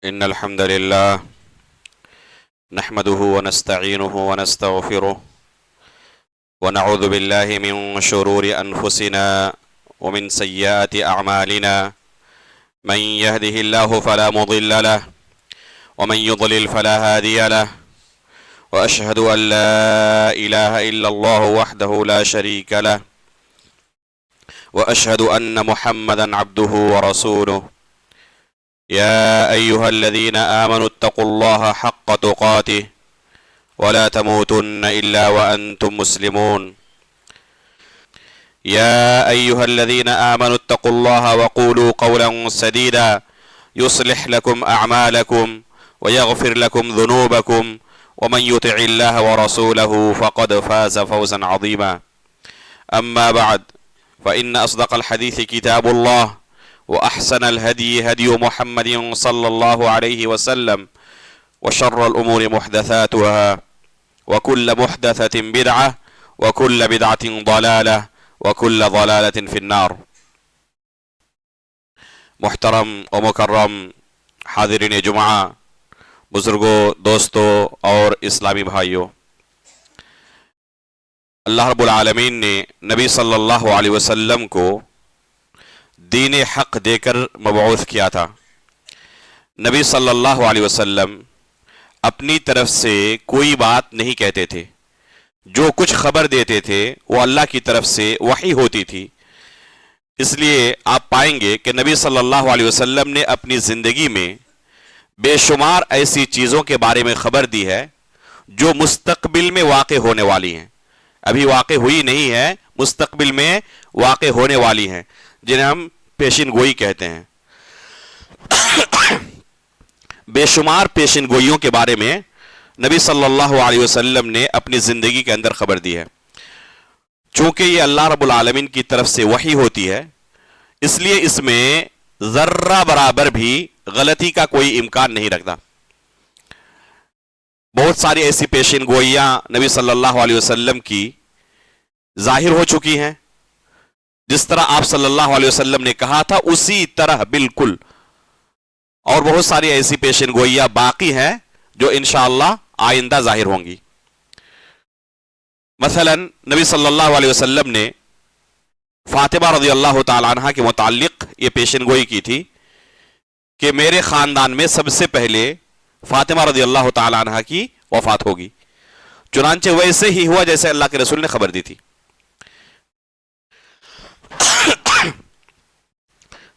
إن الحمد لله نحمده ونستعينه ونستغفره ونعوذ بالله من شرور أنفسنا ومن سيئات أعمالنا من يهده الله فلا مضل له ومن يضلل فلا هادي له وأشهد أن لا إله إلا الله وحده لا شريك له وأشهد أن محمدا عبده ورسوله يا أيها الذين آمنوا اتقوا الله حق تقاته ولا تموتن إلا وأنتم مسلمون يا أيها الذين آمنوا اتقوا الله وقولوا قولا سديدا يصلح لكم أعمالكم ويغفر لكم ذنوبكم ومن يطع الله ورسوله فقد فاز فوزا عظيما أما بعد فإن أصدق الحديث كتاب الله وأحسن الهدي هدي محمد صلى الله عليه وسلم وشر الأمور محدثاتها وكل محدثة بدعة وكل بدعة ضلالة وكل ضلالة في النار. محترم و مکرم حاضرین جمعہ، بزرگوں، دوستوں اور اسلامی بھائیوں، اللہ رب العالمین نے نبی صلی اللہ علیہ وسلم کو دین حق دے کر مبعوث کیا تھا۔ نبی صلی اللہ علیہ وسلم اپنی طرف سے کوئی بات نہیں کہتے تھے، جو کچھ خبر دیتے تھے وہ اللہ کی طرف سے وحی ہوتی تھی۔ اس لیے آپ پائیں گے کہ نبی صلی اللہ علیہ وسلم نے اپنی زندگی میں بے شمار ایسی چیزوں کے بارے میں خبر دی ہے جو مستقبل میں واقع ہونے والی ہیں، ابھی واقع ہوئی نہیں ہے، مستقبل میں واقع ہونے والی ہیں، جنہیں ہم پیشین گوئی کہتے ہیں۔ بے شمار پیشین گوئیوں کے بارے میں نبی صلی اللہ علیہ وسلم نے اپنی زندگی کے اندر خبر دی ہے۔ چونکہ یہ اللہ رب العالمین کی طرف سے وحی ہوتی ہے، اس لیے اس میں ذرہ برابر بھی غلطی کا کوئی امکان نہیں رکھتا۔ بہت ساری ایسی پیشین گوئیاں نبی صلی اللہ علیہ وسلم کی ظاہر ہو چکی ہیں، جس طرح آپ صلی اللہ علیہ وسلم نے کہا تھا اسی طرح بالکل، اور بہت ساری ایسی پیشین گوئیاں باقی ہیں جو انشاءاللہ آئندہ ظاہر ہوں گی۔ مثلا نبی صلی اللہ علیہ وسلم نے فاطمہ رضی اللہ تعالی عنہ کے متعلق یہ پیشین گوئی کی تھی کہ میرے خاندان میں سب سے پہلے فاطمہ رضی اللہ تعالی عنہ کی وفات ہوگی، چنانچہ ویسے ہی ہوا جیسے اللہ کے رسول نے خبر دی تھی۔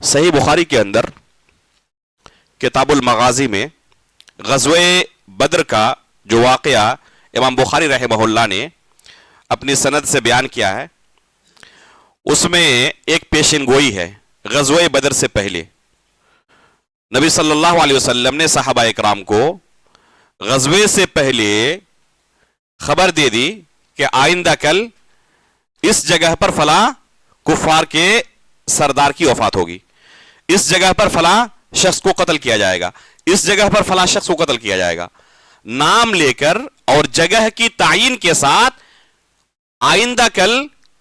صحیح بخاری کے اندر کتاب المغازی میں غزوہ بدر کا جو واقعہ امام بخاری رحمہ اللہ نے اپنی سند سے بیان کیا ہے، اس میں ایک پیشین گوئی ہے غزوہ بدر سے پہلے۔ نبی صلی اللہ علیہ وسلم نے صحابہ اکرام کو غزوے سے پہلے خبر دے دی کہ آئندہ کل اس جگہ پر فلاں کفار کے سردار کی وفات ہوگی، اس جگہ پر فلاں شخص کو قتل کیا جائے گا، اس جگہ پر فلاں شخص کو قتل کیا جائے گا، نام لے کر اور جگہ کی تعین کے ساتھ آئندہ کل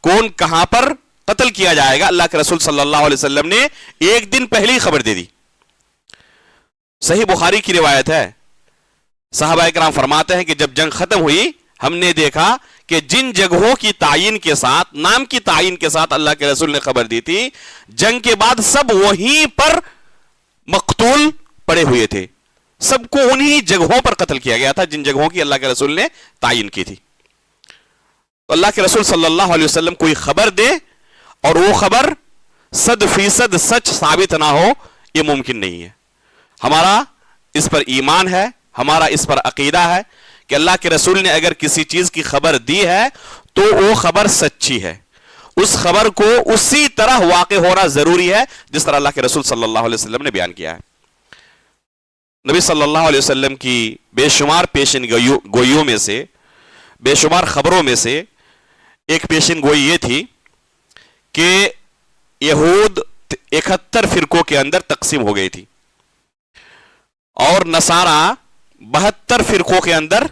کون کہاں پر قتل کیا جائے گا اللہ کے رسول صلی اللہ علیہ وسلم نے ایک دن پہلے ہی خبر دے دی۔ صحیح بخاری کی روایت ہے، صحابہ اکرام فرماتے ہیں کہ جب جنگ ختم ہوئی ہم نے دیکھا کہ جن جگہوں کی تعین کے ساتھ، نام کی تعین کے ساتھ اللہ کے رسول نے خبر دی تھی، جنگ کے بعد سب وہیں پر مقتول پڑے ہوئے تھے، سب کو انہی جگہوں پر قتل کیا گیا تھا جن جگہوں کی اللہ کے رسول نے تعین کی تھی۔ تو اللہ کے رسول صلی اللہ علیہ وسلم کوئی خبر دے اور وہ خبر 100% سچ ثابت نہ ہو، یہ ممکن نہیں ہے۔ ہمارا اس پر ایمان ہے، ہمارا اس پر عقیدہ ہے کہ اللہ کے رسول نے اگر کسی چیز کی خبر دی ہے تو وہ خبر سچی ہے، اس خبر کو اسی طرح واقع ہونا ضروری ہے جس طرح اللہ کے رسول صلی اللہ علیہ وسلم نے بیان کیا ہے۔ نبی صلی اللہ علیہ وسلم کی بے شمار پیشین گوئیوں میں سے، بے شمار خبروں میں سے ایک پیشین گوئی یہ تھی کہ یہود 71 فرقوں کے اندر تقسیم ہو گئی تھی اور نصارہ 72 فرقوں کے اندر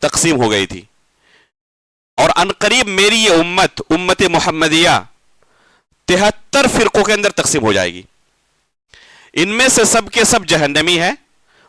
تقسیم ہو گئی تھی، اور عنقریب میری یہ امت محمدیہ 73 فرقوں کے اندر تقسیم ہو جائے گی۔ ان میں سے سب کے سب جہنمی ہیں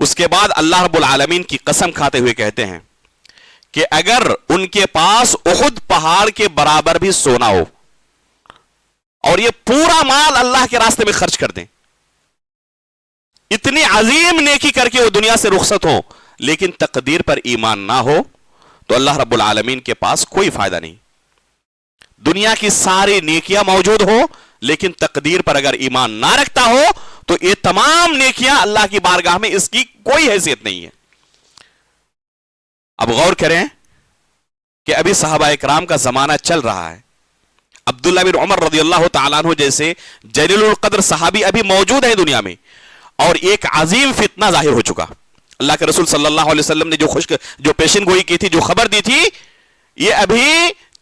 اس کے بعد اللہ رب العالمین کی قسم کھاتے ہوئے کہتے ہیں کہ اگر ان کے پاس احد پہاڑ کے برابر بھی سونا ہو اور یہ پورا مال اللہ کے راستے میں خرچ کر دیں، اتنی عظیم نیکی کر کے وہ دنیا سے رخصت ہو، لیکن تقدیر پر ایمان نہ ہو، تو اللہ رب العالمین کے پاس کوئی فائدہ نہیں۔ دنیا کی ساری نیکیاں موجود ہو لیکن تقدیر پر اگر ایمان نہ رکھتا ہو تو یہ تمام نیکیاں اللہ کی بارگاہ میں اس کی کوئی حیثیت نہیں ہے۔ اب غور کریں کہ ابھی صحابہ اکرام کا زمانہ چل رہا ہے، عبداللہ بن عمر رضی اللہ تعالیٰ عنہ جیسے جلیل القدر صحابی ابھی موجود ہیں دنیا میں، اور ایک عظیم فتنہ ظاہر ہو چکا۔ اللہ کے رسول صلی اللہ علیہ وسلم نے جو پیشن گوئی کی تھی، جو خبر دی تھی، یہ ابھی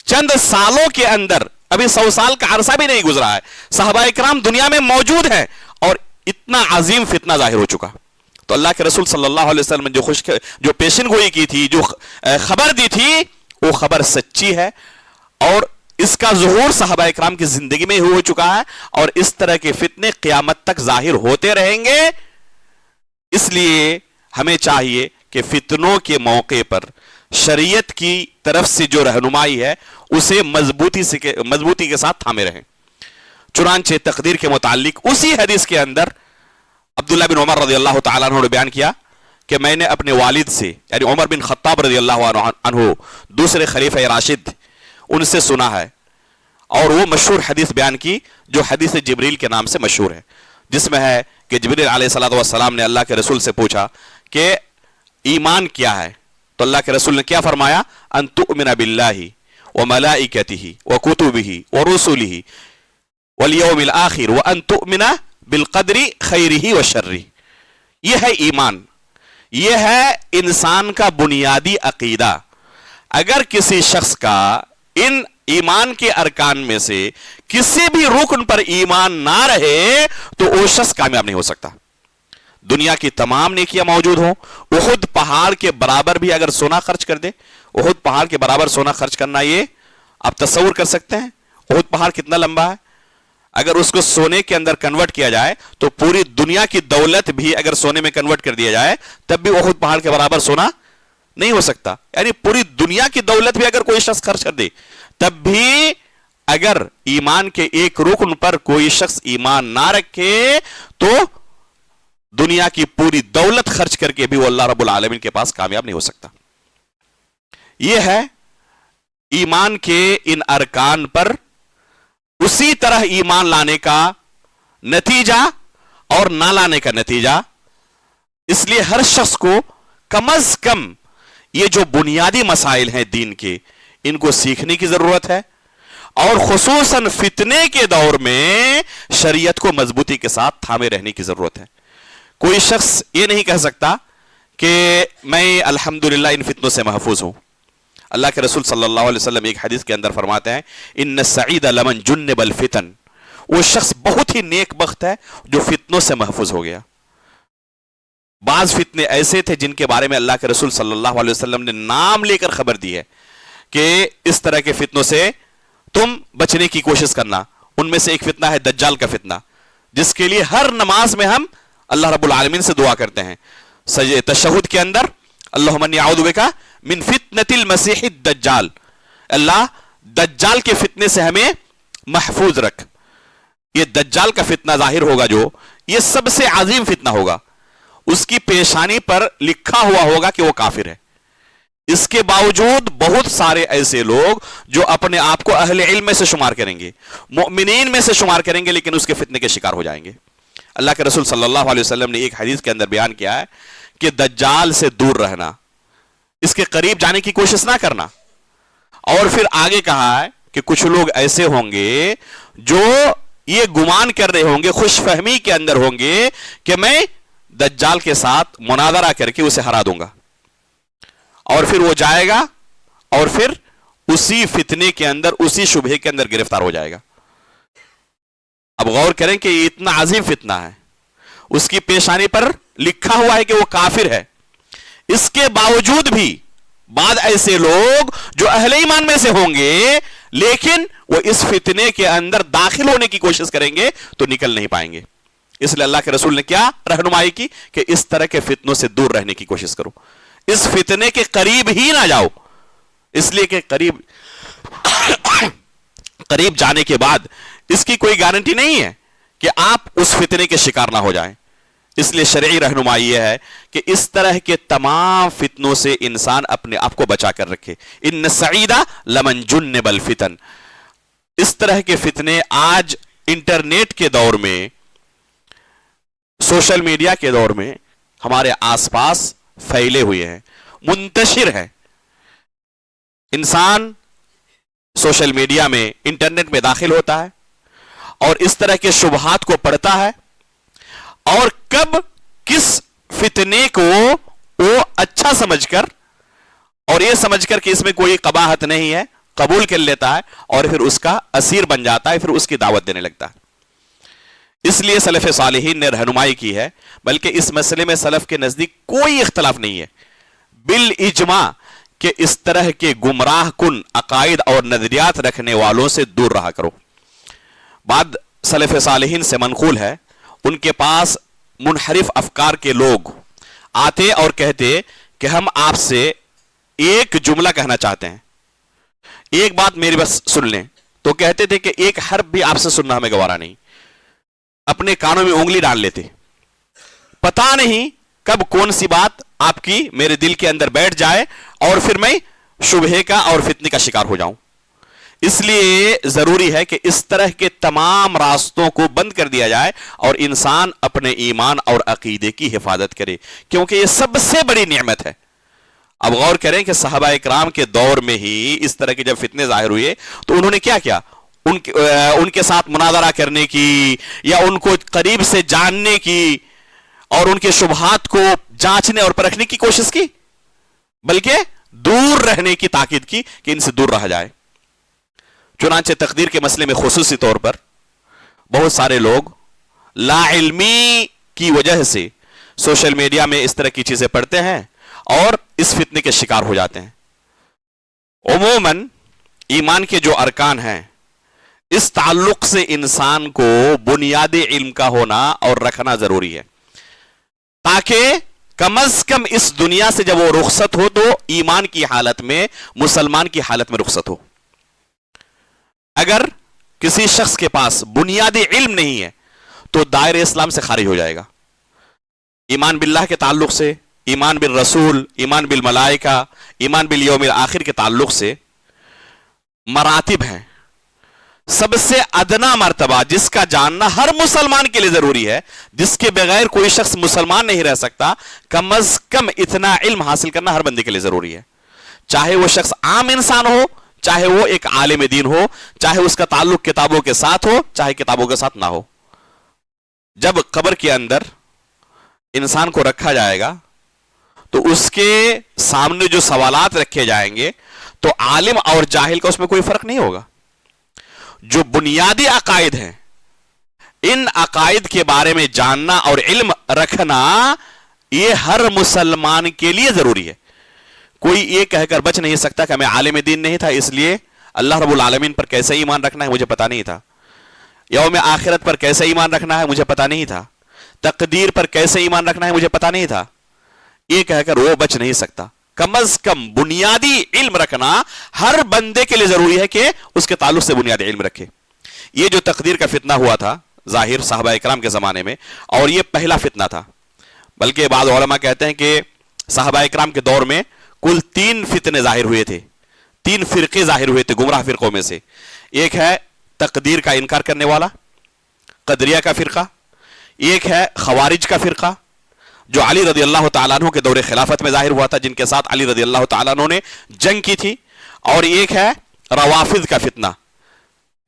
چند سالوں کے اندر، ابھی 100 سال کا عرصہ بھی نہیں گزرا ہے، صحابہ اکرام دنیا میں موجود ہیں اور اتنا عظیم فتنہ ظاہر ہو چکا۔ تو اللہ کے رسول صلی اللہ علیہ وسلم نے جو پیشن گوئی کی تھی، جو خبر دی تھی، وہ خبر سچی ہے، اور اس کا ظہور صحابہ اکرام کی زندگی میں ہو چکا ہے، اور اس طرح کے فتنے قیامت تک ظاہر ہوتے رہیں گے۔ اس لیے ہمیں چاہیے کہ فتنوں کے موقع پر شریعت کی طرف سے جو رہنمائی ہے اسے مضبوطی کے ساتھ تھامے رہیں۔ چنانچہ تقدیر کے متعلق اسی حدیث کے اندر عبداللہ بن عمر رضی اللہ تعالیٰ عنہ نے بیان کیا کہ میں نے اپنے والد سے، یعنی عمر بن خطاب رضی اللہ عنہ، دوسرے خلیفہ راشد، ان سے سنا ہے، اور وہ مشہور حدیث بیان کی جو حدیث جبریل کے نام سے مشہور ہے، جس میں ہے کہ جبریل علیہ السلام نے اللہ کے رسول سے پوچھا کہ ایمان کیا ہے؟ تو اللہ کے رسول نے کیا فرمایا؟ ان تؤمن باللہ وملائکتہ وکتبہ ورسلہ والیوم الآخر وان تؤمن بالقدر خیرہ وشرہ۔ یہ ہے ایمان، یہ ہے انسان کا بنیادی عقیدہ۔ اگر کسی شخص کا ان ایمان کے ارکان میں سے کسی بھی رکن پر ایمان نہ رہے تو وہ شخص کامیاب نہیں ہو سکتا۔ دنیا کی تمام نیکیاں موجود ہوں، احد پہاڑ کے برابر بھی اگر سونا خرچ کر دے، احد پہاڑ کے برابر سونا خرچ کرنا، یہ آپ تصور کر سکتے ہیں احد پہاڑ کتنا لمبا ہے؟ اگر اس کو سونے کے اندر کنورٹ کیا جائے تو پوری دنیا کی دولت بھی اگر سونے میں کنورٹ کر دیا جائے تب بھی احد پہاڑ کے برابر سونا نہیں ہو سکتا۔ یعنی پوری دنیا کی دولت بھی اگر کوئی شخص خرچ کر دے تب بھی اگر ایمان کے ایک رکن پر کوئی شخص ایمان نہ رکھے تو دنیا کی پوری دولت خرچ کر کے بھی وہ اللہ رب العالمین کے پاس کامیاب نہیں ہو سکتا۔ یہ ہے ایمان کے ان ارکان پر اسی طرح ایمان لانے کا نتیجہ اور نہ لانے کا نتیجہ۔ اس لیے ہر شخص کو کم از کم یہ جو بنیادی مسائل ہیں دین کے، ان کو سیکھنے کی ضرورت ہے، اور خصوصاً فتنے کے دور میں شریعت کو مضبوطی کے ساتھ تھامے رہنے کی ضرورت ہے۔ کوئی شخص یہ نہیں کہہ سکتا کہ میں الحمدللہ ان فتنوں سے محفوظ ہوں۔ اللہ کے رسول صلی اللہ علیہ وسلم ایک حدیث کے اندر فرماتے ہیں ان السعید لمن جنب الفتن، وہ شخص بہت ہی نیک بخت ہے جو فتنوں سے محفوظ ہو گیا۔ بعض فتنے ایسے تھے جن کے بارے میں اللہ کے رسول صلی اللہ علیہ وسلم نے نام لے کر خبر دی ہے کہ اس طرح کے فتنوں سے تم بچنے کی کوشش کرنا۔ ان میں سے ایک فتنہ ہے دجال کا فتنہ، جس کے لیے ہر نماز میں ہم اللہ رب العالمین سے دعا کرتے ہیں۔ تشہد کے اندر اللہم انی اعوذ بک من فتنۃ المسیح الدجال، اللہ دجال کے فتنے سے ہمیں محفوظ رکھ۔ یہ دجال کا فتنہ ظاہر ہوگا جو یہ سب سے عظیم فتنہ ہوگا، اس کی پیشانی پر لکھا ہوا ہوگا کہ وہ کافر ہے۔ اس کے باوجود بہت سارے ایسے لوگ جو اپنے آپ کو اہل علم میں سے شمار کریں گے، مؤمنین میں سے شمار کریں گے، لیکن اس کے فتنے کے شکار ہو جائیں گے۔ اللہ کے رسول صلی اللہ علیہ وسلم نے ایک حدیث کے اندر بیان کیا ہے کہ دجال سے دور رہنا، اس کے قریب جانے کی کوشش نہ کرنا، اور پھر آگے کہا ہے کہ کچھ لوگ ایسے ہوں گے جو یہ گمان کر رہے ہوں گے، خوش فہمی کے اندر ہوں گے کہ میں دجال کے ساتھ مناظرہ کر کے اسے ہرا دوں گا، اور پھر وہ جائے گا اور پھر اسی فتنے کے اندر، اسی شبہے کے اندر گرفتار ہو جائے گا۔ اب غور کریں کہ یہ اتنا عظیم فتنہ ہے، اس کی پیشانی پر لکھا ہوا ہے کہ وہ کافر ہے، اس کے باوجود بھی بعض ایسے لوگ جو اہل ایمان میں سے ہوں گے لیکن وہ اس فتنے کے اندر داخل ہونے کی کوشش کریں گے تو نکل نہیں پائیں گے۔ اس لیے اللہ کے رسول نے کیا رہنمائی کی کہ اس طرح کے فتنوں سے دور رہنے کی کوشش کرو، اس فتنے کے قریب ہی نہ جاؤ، اس لیے کہ قریب جانے کے بعد اس کی کوئی گارنٹی نہیں ہے کہ آپ اس فتنے کے شکار نہ ہو جائیں۔ اس لیے شرعی رہنمائی یہ ہے کہ اس طرح کے تمام فتنوں سے انسان اپنے آپ کو بچا کر رکھے۔ ان سعیدہ لمن جنب الفتن، اس طرح کے فتنے آج انٹرنیٹ کے دور میں، سوشل میڈیا کے دور میں ہمارے آس پاس پھیلے ہوئے ہیں، منتشر ہے۔ انسان سوشل میڈیا میں، انٹرنیٹ میں داخل ہوتا ہے اور اس طرح کے شبہات کو پڑھتا ہے، اور کب کس فتنے کو وہ اچھا سمجھ کر اور یہ سمجھ کر کہ اس میں کوئی قباحت نہیں ہے قبول کر لیتا ہے، اور پھر اس کا اسیر بن جاتا ہے، پھر اس کی دعوت دینے لگتا ہے۔ اس لیے سلف صالحین نے رہنمائی کی ہے، بلکہ اس مسئلے میں سلف کے نزدیک کوئی اختلاف نہیں ہے بالاجماع کہ اس طرح کے گمراہ کن عقائد اور نظریات رکھنے والوں سے دور رہا کرو۔ بعد سلف صالحین سے منقول ہے، ان کے پاس منحرف افکار کے لوگ آتے اور کہتے کہ ہم آپ سے ایک جملہ کہنا چاہتے ہیں، ایک بات میری بس سن لیں، تو کہتے تھے کہ ایک حرف بھی آپ سے سننا ہمیں گوارا نہیں، اپنے کانوں میں انگلی ڈال لیتے، پتا نہیں کب کون سی بات آپ کی میرے دل کے اندر بیٹھ جائے اور پھر میں شبہے کا اور فتنے کا شکار ہو جاؤں۔ اس لیے ضروری ہے کہ اس طرح کے تمام راستوں کو بند کر دیا جائے اور انسان اپنے ایمان اور عقیدے کی حفاظت کرے، کیونکہ یہ سب سے بڑی نعمت ہے۔ اب غور کریں کہ صحابہ اکرام کے دور میں ہی اس طرح کے جب فتنے ظاہر ہوئے تو انہوں نے کیا کیا؟ ان کے ساتھ مناظرہ کرنے کی، یا ان کو قریب سے جاننے کی اور ان کے شبہات کو جانچنے اور پرکھنے کی کوشش کی، بلکہ دور رہنے کی تاکید کی کہ ان سے دور رہا جائے۔ چنانچہ تقدیر کے مسئلے میں خصوصی طور پر بہت سارے لوگ لا علمی کی وجہ سے سوشل میڈیا میں اس طرح کی چیزیں پڑھتے ہیں اور اس فتنے کے شکار ہو جاتے ہیں۔ عموماً ایمان کے جو ارکان ہیں، اس تعلق سے انسان کو بنیادی علم کا ہونا اور رکھنا ضروری ہے، تاکہ کم از کم اس دنیا سے جب وہ رخصت ہو تو ایمان کی حالت میں، مسلمان کی حالت میں رخصت ہو۔ اگر کسی شخص کے پاس بنیادی علم نہیں ہے تو دائرہ اسلام سے خارج ہو جائے گا۔ ایمان باللہ کے تعلق سے، ایمان بالرسول، ایمان بالملائکہ، ایمان بالیوم الآخر کے تعلق سے مراتب ہیں۔ سب سے ادنا مرتبہ جس کا جاننا ہر مسلمان کے لیے ضروری ہے، جس کے بغیر کوئی شخص مسلمان نہیں رہ سکتا، کم از کم اتنا علم حاصل کرنا ہر بندے کے لیے ضروری ہے، چاہے وہ شخص عام انسان ہو، چاہے وہ ایک عالم دین ہو، چاہے اس کا تعلق کتابوں کے ساتھ ہو، چاہے کتابوں کے ساتھ نہ ہو۔ جب قبر کے اندر انسان کو رکھا جائے گا تو اس کے سامنے جو سوالات رکھے جائیں گے تو عالم اور جاہل کا اس میں کوئی فرق نہیں ہوگا۔ جو بنیادی عقائد ہیں، ان عقائد کے بارے میں جاننا اور علم رکھنا یہ ہر مسلمان کے لیے ضروری ہے۔ کوئی یہ کہہ کر بچ نہیں سکتا کہ میں عالم دین نہیں تھا اس لیے اللہ رب العالمین پر کیسے ایمان رکھنا ہے مجھے پتا نہیں تھا، یوم آخرت پر کیسے ایمان رکھنا ہے مجھے پتا نہیں تھا، تقدیر پر کیسے ایمان رکھنا ہے مجھے پتا نہیں تھا، یہ کہہ کر وہ بچ نہیں سکتا۔ کم از کم بنیادی علم رکھنا ہر بندے کے لیے ضروری ہے کہ اس کے تعلق سے بنیادی علم رکھے۔ یہ جو تقدیر کا فتنہ ہوا تھا ظاہر صحابہ اکرام کے زمانے میں، اور یہ پہلا فتنہ تھا، بلکہ بعض علماء کہتے ہیں کہ صحابہ اکرام کے دور میں کل 3 فتنے ظاہر ہوئے تھے، 3 فرقے ظاہر ہوئے تھے گمراہ فرقوں میں سے۔ ایک ہے تقدیر کا انکار کرنے والا قدریہ کا فرقہ، ایک ہے خوارج کا فرقہ جو علی رضی اللہ تعالیٰ عنہ کے دور خلافت میں ظاہر ہوا تھا، جن کے ساتھ علی رضی اللہ تعالیٰ عنہ نے جنگ کی تھی، اور ایک ہے روافض کا فتنہ،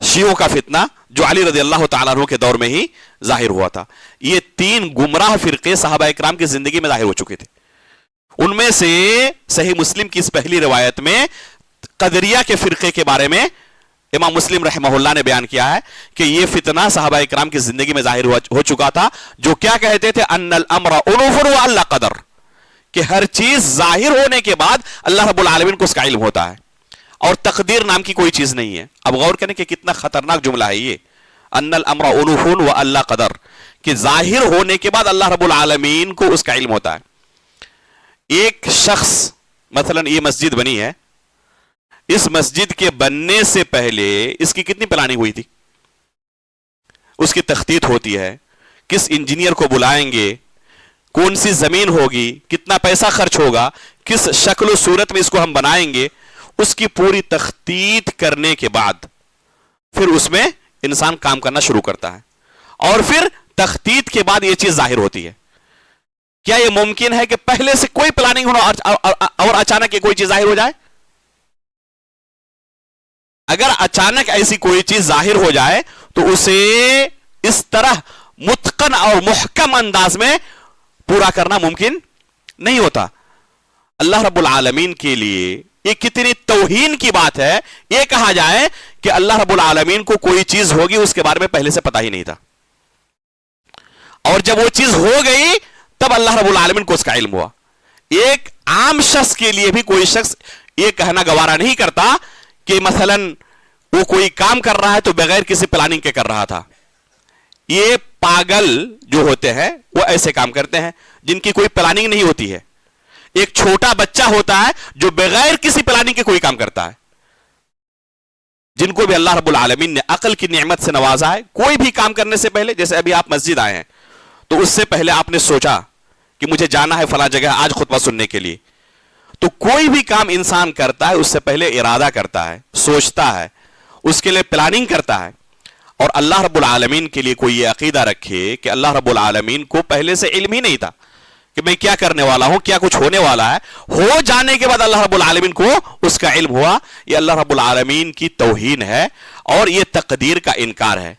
شیعوں کا فتنہ جو علی رضی اللہ تعالیٰ عنہ کے دور میں ہی ظاہر ہوا تھا۔ یہ 3 گمراہ فرقے صحابہ اکرام کی زندگی میں ظاہر ہو چکے تھے۔ ان میں سے صحیح مسلم کی اس پہلی روایت میں قدریہ کے فرقے کے بارے میں امام مسلم رحمہ اللہ نے بیان کیا ہے کہ یہ فتنہ صحابہ اکرام کی زندگی میں ظاہر ہو چکا تھا، جو کیا کہتے تھے ان الامر انوف واللہ قدر، کہ ہر چیز ظاہر ہونے کے بعد اللہ رب العالمین کو اس کا علم ہوتا ہے اور تقدیر نام کی کوئی چیز نہیں ہے۔ اب غور کریں کہ کتنا خطرناک جملہ ہے یہ، ان الامر انوف واللہ قدر، کہ ظاہر ہونے کے بعد اللہ رب العالمین کو اس کا علم ہوتا ہے. ایک شخص مثلا یہ مسجد بنی ہے, اس مسجد کے بننے سے پہلے اس کی کتنی پلاننگ ہوئی تھی, اس کی تخطیط ہوتی ہے, کس انجینئر کو بلائیں گے, کون سی زمین ہوگی, کتنا پیسہ خرچ ہوگا, کس شکل و صورت میں اس کو ہم بنائیں گے, اس کی پوری تخطیط کرنے کے بعد پھر اس میں انسان کام کرنا شروع کرتا ہے, اور پھر تخطیط کے بعد یہ چیز ظاہر ہوتی ہے. کیا یہ ممکن ہے کہ پہلے سے کوئی پلاننگ ہونا اور اچانک یہ کوئی چیز ظاہر ہو جائے؟ اگر اچانک ایسی کوئی چیز ظاہر ہو جائے تو اسے اس طرح متقن اور محکم انداز میں پورا کرنا ممکن نہیں ہوتا. اللہ رب العالمین کے لیے یہ کتنی توہین کی بات ہے یہ کہا جائے کہ اللہ رب العالمین کو کوئی چیز ہوگی اس کے بارے میں پہلے سے پتا ہی نہیں تھا, اور جب وہ چیز ہو گئی تب اللہ رب العالمین کو اس کا علم ہوا. ایک عام شخص کے لیے بھی کوئی شخص یہ کہنا گوارا نہیں کرتا کہ مثلا وہ کوئی کام کر رہا ہے تو بغیر کسی پلاننگ کے کر رہا تھا. یہ پاگل جو ہوتے ہیں وہ ایسے کام کرتے ہیں جن کی کوئی پلاننگ نہیں ہوتی ہے. ایک چھوٹا بچہ ہوتا ہے جو بغیر کسی پلاننگ کے کوئی کام کرتا ہے. جن کو بھی اللہ رب العالمین نے عقل کی نعمت سے نوازا ہے, کوئی بھی کام کرنے سے پہلے, جیسے ابھی آپ مسجد آئے ہیں تو اس سے پہلے آپ نے سوچا کہ مجھے جانا ہے فلاں جگہ آج خطبہ سننے کے لیے, تو کوئی بھی کام انسان کرتا ہے اس سے پہلے ارادہ کرتا ہے, سوچتا ہے, اس کے لیے پلاننگ کرتا ہے. اور اللہ رب العالمین کے لیے کوئی یہ عقیدہ رکھے کہ اللہ رب العالمین کو پہلے سے علم ہی نہیں تھا کہ میں کیا کرنے والا ہوں, کیا کچھ ہونے والا ہے, ہو جانے کے بعد اللہ رب العالمین کو اس کا علم ہوا, یہ اللہ رب العالمین کی توہین ہے اور یہ تقدیر کا انکار ہے.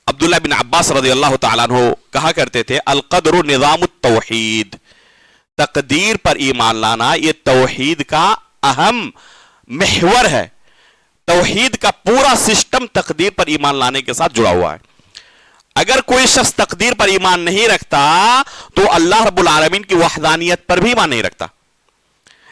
عبداللہ بن عباس رضی اللہ تعالیٰ عنہ کہا کرتے تھے القدر نظام التوحید, تقدیر پر ایمان لانا یہ توحید کا اہم محور ہے. توحید کا پورا سسٹم تقدیر پر ایمان لانے کے ساتھ جڑا ہوا ہے. اگر کوئی شخص تقدیر پر ایمان نہیں رکھتا تو اللہ رب العالمین کی وحدانیت پر بھی ایمان نہیں رکھتا.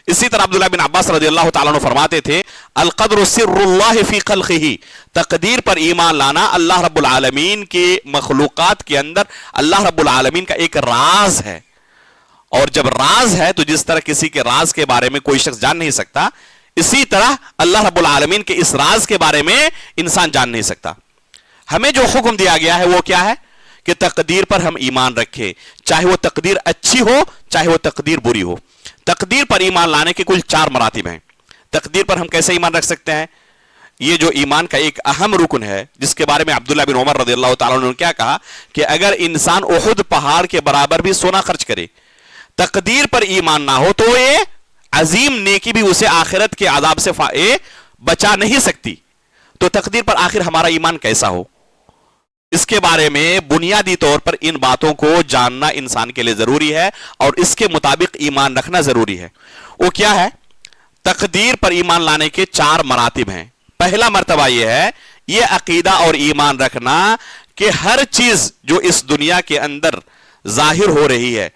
اسی طرح عبداللہ بن عباس رضی اللہ تعالیٰ عنہ فرماتے تھے القدر سر اللہ فی خلقہ, تقدیر پر ایمان لانا اللہ رب العالمین کے مخلوقات کے اندر اللہ رب العالمین کا ایک راز ہے. اور جب راز ہے تو جس طرح کسی کے راز کے بارے میں کوئی شخص جان نہیں سکتا, اسی طرح اللہ رب العالمین کے اس راز کے بارے میں انسان جان نہیں سکتا. ہمیں جو حکم دیا گیا ہے وہ کیا ہے کہ تقدیر پر ہم ایمان رکھیں, چاہے وہ تقدیر اچھی ہو چاہے وہ تقدیر بری ہو. تقدیر پر ایمان لانے کے کل 4 مراتب ہیں. تقدیر پر ہم کیسے ایمان رکھ سکتے ہیں؟ یہ جو ایمان کا ایک اہم رکن ہے جس کے بارے میں عبداللہ بن عمر رضی اللہ تعالیٰ عنہ نے کیا کہا کہ اگر انسان احد پہاڑ کے برابر بھی سونا خرچ کرے, تقدیر پر ایمان نہ ہو تو یہ عظیم نیکی بھی اسے آخرت کے عذاب سے بچا نہیں سکتی. تو تقدیر پر آخر ہمارا ایمان کیسا ہو, اس کے بارے میں بنیادی طور پر ان باتوں کو جاننا انسان کے لیے ضروری ہے اور اس کے مطابق ایمان رکھنا ضروری ہے. وہ کیا ہے؟ تقدیر پر ایمان لانے کے 4 مراتب ہیں. پہلا مرتبہ یہ ہے, یہ عقیدہ اور ایمان رکھنا کہ ہر چیز جو اس دنیا کے اندر ظاہر ہو رہی ہے,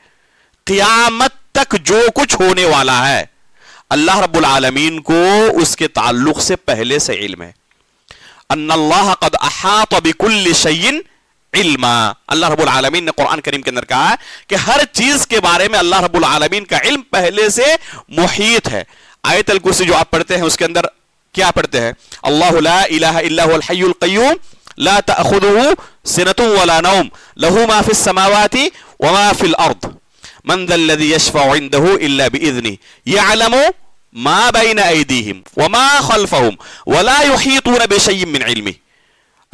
قیامت تک جو کچھ ہونے والا ہے, اللہ رب العالمین کو اس کے تعلق سے پہلے سے علم ہے. ان اللہ قد احاط بكل شيء علما, اللہ رب العالمین نے قرآن کریم کے اندر کہا ہے کہ ہر چیز کے بارے میں اللہ رب العالمین کا علم پہلے سے محیط ہے. آیت الکرسی جو آپ پڑھتے ہیں اس کے اندر کیا پڑھتے ہیں؟ اللہ لا الہ الا هو الحی القیوم لا تأخذه سنة ولا نوم له ما في السماوات وما في الارض من ذا الذي يشفع عنده الا باذنه يعلم ما بين ایدیہم وما خلفہم ولا یحیطون بشیء من علمہ.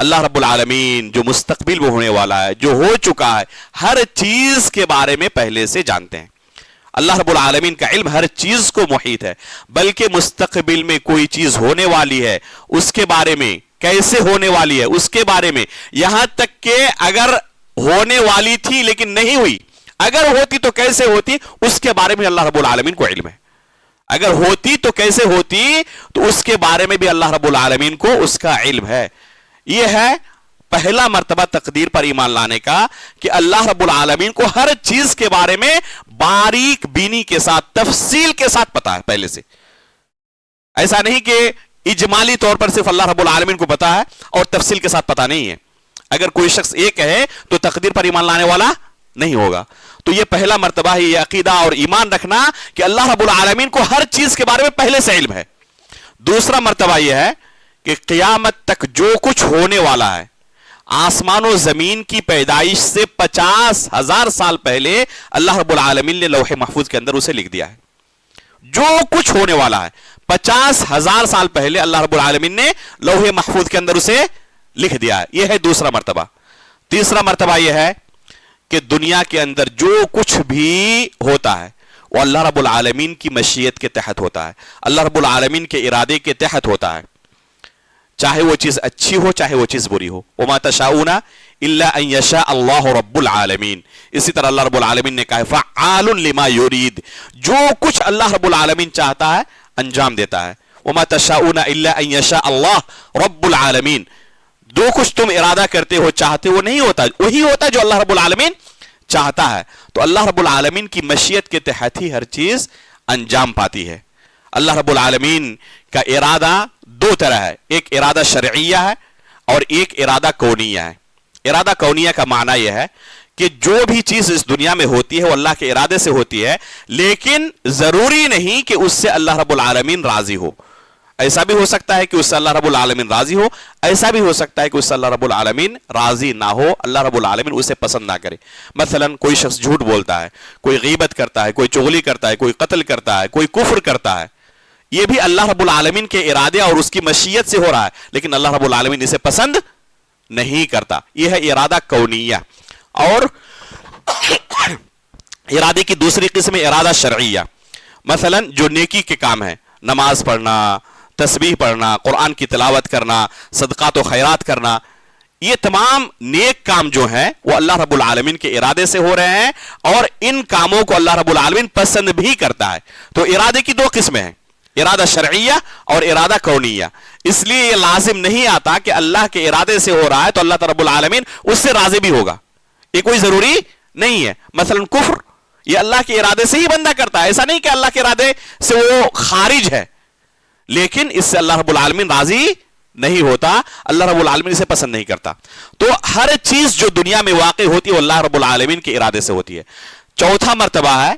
اللہ رب العالمین جو مستقبل میں ہونے والا ہے, جو ہو چکا ہے, ہر چیز کے بارے میں پہلے سے جانتے ہیں. اللہ رب العالمین کا علم ہر چیز کو محیط ہے, بلکہ مستقبل میں کوئی چیز ہونے والی ہے اس کے بارے میں, کیسے ہونے والی ہے اس کے بارے میں, یہاں تک کہ اگر ہونے والی تھی لیکن نہیں ہوئی, اگر ہوتی تو کیسے ہوتی, اس کے بارے میں اللہ رب العالمین کو علم ہے. اگر ہوتی تو کیسے ہوتی, تو اس کے بارے میں بھی اللہ رب العالمین کو اس کا علم ہے. یہ ہے پہلا مرتبہ تقدیر پر ایمان لانے کا کہ اللہ رب العالمین کو ہر چیز کے بارے میں باریک بینی کے ساتھ, تفصیل کے ساتھ پتا ہے پہلے سے. ایسا نہیں کہ اجمالی طور پر صرف اللہ رب العالمین کو پتا ہے اور تفصیل کے ساتھ پتا نہیں ہے. اگر کوئی شخص یہ کہے تو تقدیر پر ایمان لانے والا نہیں ہوگا. تو یہ پہلا مرتبہ ہے، یہ عقیدہ اور ایمان رکھنا کہ اللہ رب العالمین کو ہر چیز کے بارے میں پہلے سے علم ہے. دوسرا مرتبہ یہ ہے کہ قیامت تک جو کچھ ہونے والا ہے، آسمان و زمین کی پیدائش سے 50,000 سال پہلے اللہ رب العالمین نے لوح محفوظ کے اندر اسے لکھ دیا ہے. جو کچھ ہونے والا ہے 50,000 سال پہلے اللہ رب العالمین نے لوح محفوظ کے اندر اسے لکھ دیا ہے. یہ ہے دوسرا مرتبہ. تیسرا مرتبہ یہ ہے کہ دنیا کے اندر جو کچھ بھی ہوتا ہے وہ اللہ رب العالمین کی مشیت کے تحت ہوتا ہے، اللہ رب العالمین کے ارادے کے تحت ہوتا ہے، چاہے وہ چیز اچھی ہو چاہے وہ چیز بری ہو. وما تشاؤون الا ان یشاء اللہ رب العالمین. اسی طرح اللہ رب العالمین نے کہا ہے فعال لما یرید، جو کچھ اللہ رب العالمین چاہتا ہے انجام دیتا ہے. وما تشاؤون الا ان یشاء اللہ رب العالمین. جو کچھ تم ارادہ کرتے ہو چاہتے وہ نہیں ہوتا، وہی ہوتا جو اللہ رب العالمین چاہتا ہے. تو اللہ رب العالمین کی مشیت کے تحت ہی ہر چیز انجام پاتی ہے. اللہ رب العالمین کا ارادہ دو طرح ہے، ایک ارادہ شرعیہ ہے اور ایک ارادہ کونیہ ہے. ارادہ کونیہ کا معنی یہ ہے کہ جو بھی چیز اس دنیا میں ہوتی ہے وہ اللہ کے ارادے سے ہوتی ہے، لیکن ضروری نہیں کہ اس سے اللہ رب العالمین راضی ہو. ایسا بھی ہو سکتا ہے کہ اس سے اللہ رب العالمین راضی ہو، ایسا بھی ہو سکتا ہے کہ اس سے اللہ رب العالمین راضی نہ ہو، اللہ رب العالمین اسے پسند نہ کرے. مثلا کوئی شخص جھوٹ بولتا ہے، کوئی غیبت کرتا ہے، کوئی چغلی کرتا ہے، کوئی قتل کرتا ہے، کوئی کفر کرتا ہے، یہ بھی اللہ رب العالمین کے ارادے اور اس کی مشیت سے ہو رہا ہے، لیکن اللہ رب العالمین اسے پسند نہیں کرتا. یہ ہے ارادہ کونیہ. اور ارادے کی دوسری قسم ارادہ شرعیہ. مثلا جو نیکی کے کام ہیں، نماز پڑھنا، تسبیح پڑھنا، قرآن کی تلاوت کرنا، صدقات و خیرات کرنا، یہ تمام نیک کام جو ہیں وہ اللہ رب العالمین کے ارادے سے ہو رہے ہیں اور ان کاموں کو اللہ رب العالمین پسند بھی کرتا ہے. تو ارادے کی دو قسمیں ہیں، ارادہ شرعیہ اور ارادہ کونیہ. اس لیے یہ لازم نہیں آتا کہ اللہ کے ارادے سے ہو رہا ہے تو اللہ رب العالمین اس سے راضی بھی ہوگا، یہ کوئی ضروری نہیں ہے. مثلا کفر یہ اللہ کے ارادے سے ہی بندہ کرتا ہے، ایسا نہیں کہ اللہ کے ارادے سے وہ خارج ہے، لیکن اس سے اللہ رب العالمین راضی نہیں ہوتا، اللہ رب العالمین اسے پسند نہیں کرتا. تو ہر چیز جو دنیا میں واقع ہوتی ہے وہ اللہ رب العالمین کے ارادے سے ہوتی ہے. چوتھا مرتبہ ہے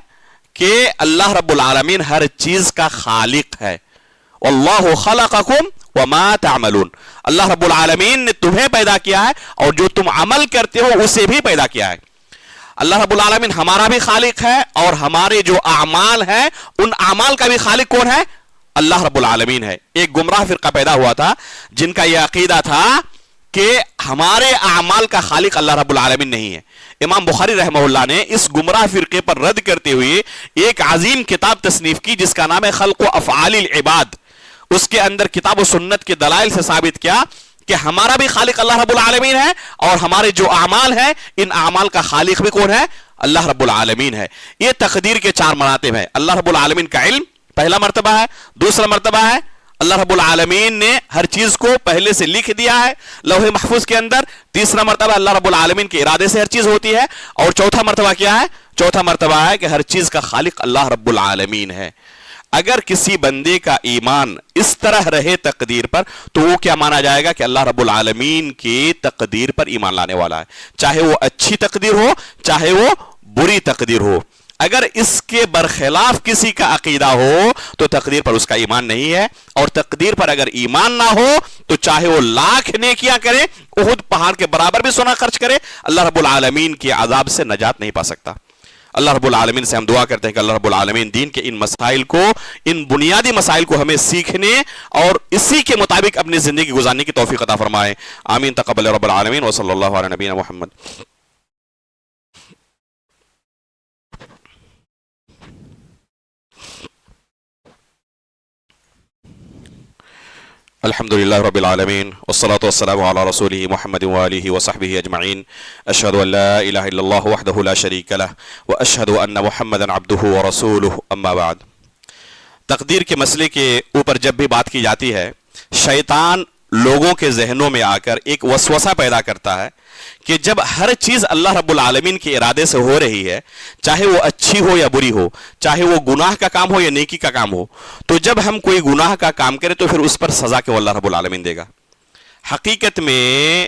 کہ اللہ رب العالمین ہر چیز کا خالق ہے. واللہ خلقکم وما تعملون. اللہ رب العالمین نے تمہیں پیدا کیا ہے اور جو تم عمل کرتے ہو اسے بھی پیدا کیا ہے. اللہ رب العالمین ہمارا بھی خالق ہے اور ہمارے جو اعمال ہیں ان اعمال کا بھی خالق کون ہے؟ اللہ رب العالمین ہے. ایک گمراہ فرقہ پیدا ہوا تھا جن کا یہ عقیدہ تھا کہ ہمارے اعمال کا خالق اللہ رب العالمین نہیں ہے. امام بخاری رحمہ اللہ نے اس گمراہ فرقے پر رد کرتے ہوئے ایک عظیم کتاب تصنیف کی جس کا نام ہے خلق و افعال العباد. اس کے اندر کتاب و سنت کے دلائل سے ثابت کیا کہ ہمارا بھی خالق اللہ رب العالمین ہے اور ہمارے جو اعمال ہیں ان اعمال کا خالق بھی کون ہے؟ اللہ رب العالمین ہے. یہ تقدیر کے چار مراتب ہیں. اللہ رب العالمین کا علم پہلا مرتبہ ہے. دوسرا مرتبہ ہے اللہ رب العالمین نے ہر چیز کو پہلے سے لکھ دیا ہے لوح محفوظ کے اندر. تیسرا مرتبہ اللہ رب العالمین کے ارادے سے ہر چیز ہوتی ہے. اور چوتھا مرتبہ کیا ہے؟ چوتھا مرتبہ ہے کہ ہر چیز کا خالق اللہ رب العالمین ہے. اگر کسی بندے کا ایمان اس طرح رہے تقدیر پر تو وہ کیا مانا جائے گا کہ اللہ رب العالمین کی تقدیر پر ایمان لانے والا ہے، چاہے وہ اچھی تقدیر ہو چاہے وہ بری تقدیر ہو. اگر اس کے برخلاف کسی کا عقیدہ ہو تو تقدیر پر اس کا ایمان نہیں ہے. اور تقدیر پر اگر ایمان نہ ہو تو چاہے وہ لاکھ نیکیاں کرے، احد پہاڑ کے برابر بھی سونا خرچ کرے، اللہ رب العالمین کے عذاب سے نجات نہیں پا سکتا. اللہ رب العالمین سے ہم دعا کرتے ہیں کہ اللہ رب العالمین دین کے ان مسائل کو، ان بنیادی مسائل کو ہمیں سیکھنے اور اسی کے مطابق اپنی زندگی گزارنے کی توفیق عطا فرمائے. آمین. تقبل رب العالمین وصلی اللہ علی نبینا محمد. الحمدللہ رب العالمین والصلاة والسلام علی رسولہ محمد وآلہ وصحبہ اجمعین. اشہد ان لا الہ الا اللہ وحدہ لا شریک لہ واشہد ان محمدا عبدہ ورسولہ. اما بعد. تقدیر کے مسئلے کے اوپر جب بھی بات کی جاتی ہے شیطان لوگوں کے ذہنوں میں آ کر ایک وسوسہ پیدا کرتا ہے کہ جب ہر چیز اللہ رب العالمین کے ارادے سے ہو رہی ہے، چاہے وہ اچھی ہو یا بری ہو، چاہے وہ گناہ کا کام ہو یا نیکی کا کام ہو، تو جب ہم کوئی گناہ کا کام کریں تو پھر اس پر سزا کے وہ اللہ رب العالمین دے گا. حقیقت میں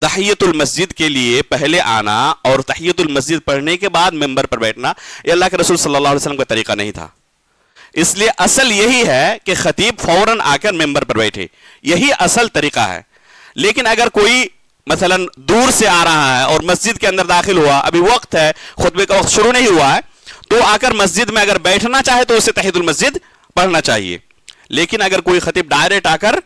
تحیت المسجد کے لیے پہلے آنا اور تحیت المسجد پڑھنے کے بعد ممبر پر بیٹھنا یہ اللہ کے رسول صلی اللہ علیہ وسلم کا طریقہ نہیں تھا. اس لیے اصل یہی ہے کہ خطیب فوراً آ کر ممبر پر بیٹھے، یہی اصل طریقہ ہے. لیکن اگر کوئی مثلا دور سے آ رہا ہے اور مسجد کے اندر داخل ہوا، ابھی وقت ہے، خطبے کا وقت شروع نہیں ہوا ہے، تو آ کر مسجد میں اگر بیٹھنا چاہے تو اسے تحیت المسجد پڑھنا چاہیے. لیکن اگر کوئی خطیب ڈائریکٹ آ کر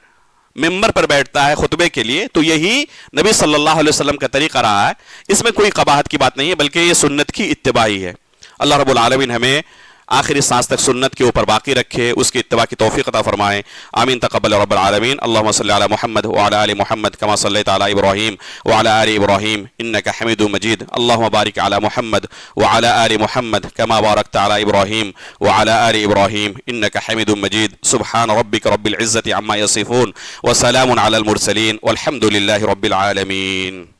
ممبر پر بیٹھتا ہے خطبے کے لیے تو یہی نبی صلی اللہ علیہ وسلم کا طریقہ رہا ہے. اس میں کوئی قباحت کی بات نہیں ہے، بلکہ یہ سنت کی اتباع ہی ہے. اللہ رب العالمین ہمیں آخری سانس تک سنت کے اوپر باقی رکھے، اس کی اتباع کی توفیق عطا فرمائے. آمین. تقبل رب العالمین. اللهم صل على محمد وعلى آل محمد كما صليت على إبراهيم وعلى آل إبراهيم إنك حميد مجيد. اللهم بارك على محمد وعلى آل محمد كما باركت على إبراهيم وعلى آل إبراهيم إنك حميد مجيد. سبحان ربك رب العزة عما يصفون وسلام على المرسلين والحمد لله رب العالمين.